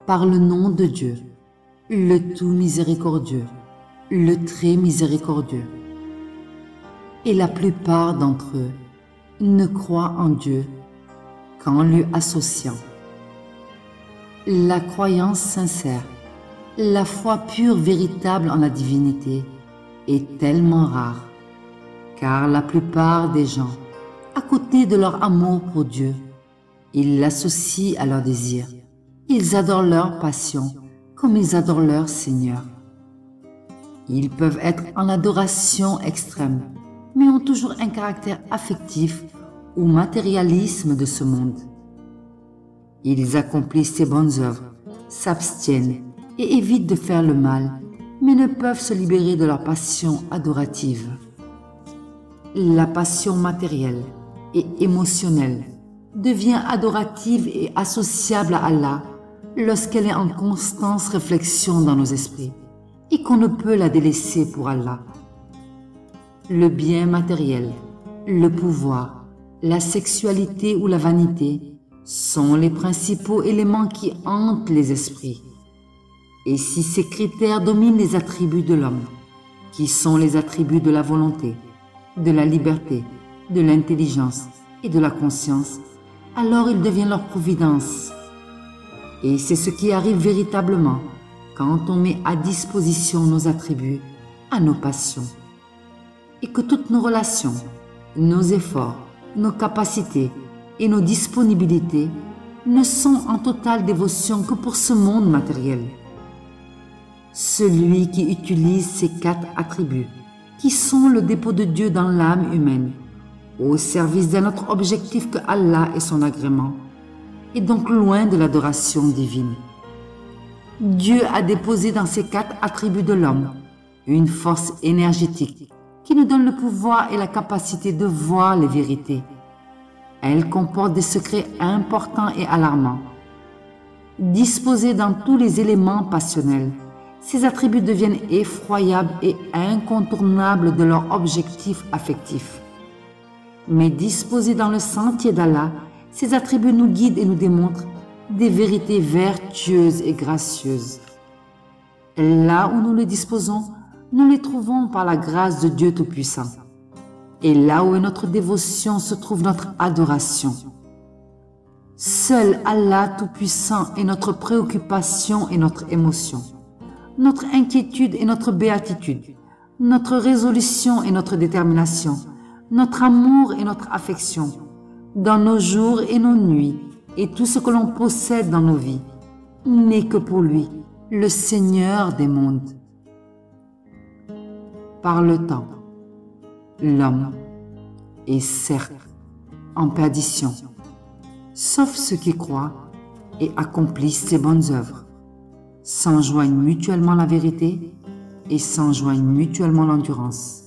par le nom de Dieu, le tout miséricordieux, le très miséricordieux. Et la plupart d'entre eux ne croient en Dieu qu'en lui associant. La croyance sincère, la foi pure véritable en la divinité est tellement rare, car la plupart des gens, à côté de leur amour pour Dieu, ils l'associent à leur désir. Ils adorent leur passion comme ils adorent leur Seigneur. Ils peuvent être en adoration extrême, mais ont toujours un caractère affectif ou matérialisme de ce monde. Ils accomplissent ces bonnes œuvres, s'abstiennent et évitent de faire le mal, mais ne peuvent se libérer de leur passion adorative. La passion matérielle et émotionnelle devient adorative et associable à Allah lorsqu'elle est en constante réflexion dans nos esprits et qu'on ne peut la délaisser pour Allah. Le bien matériel, le pouvoir, la sexualité ou la vanité sont les principaux éléments qui hantent les esprits. Et si ces critères dominent les attributs de l'homme, qui sont les attributs de la volonté, de la liberté, de l'intelligence et de la conscience, alors il devient leur providence. Et c'est ce qui arrive véritablement quand on met à disposition nos attributs à nos passions. Et que toutes nos relations, nos efforts, nos capacités et nos disponibilités ne sont en totale dévotion que pour ce monde matériel. Celui qui utilise ces 4 attributs, qui sont le dépôt de Dieu dans l'âme humaine, au service d'un autre objectif que Allah et son agrément, est donc loin de l'adoration divine. Dieu a déposé dans ces 4 attributs de l'homme une force énergétique qui nous donne le pouvoir et la capacité de voir les vérités. Elle comporte des secrets importants et alarmants. Disposés dans tous les éléments passionnels, ces attributs deviennent effroyables et incontournables de leur objectif affectif. Mais disposés dans le sentier d'Allah, ces attributs nous guident et nous démontrent des vérités vertueuses et gracieuses. Là où nous les disposons, nous les trouvons par la grâce de Dieu Tout-Puissant. Et là où est notre dévotion se trouve notre adoration. Seul Allah Tout-Puissant est notre préoccupation et notre émotion, notre inquiétude et notre béatitude, notre résolution et notre détermination, notre amour et notre affection, dans nos jours et nos nuits, et tout ce que l'on possède dans nos vies, n'est que pour lui, le Seigneur des mondes. Par le temps, l'homme est certes en perdition, sauf ceux qui croient et accomplissent ses bonnes œuvres, s'enjoignent mutuellement la vérité et s'enjoignent mutuellement l'endurance.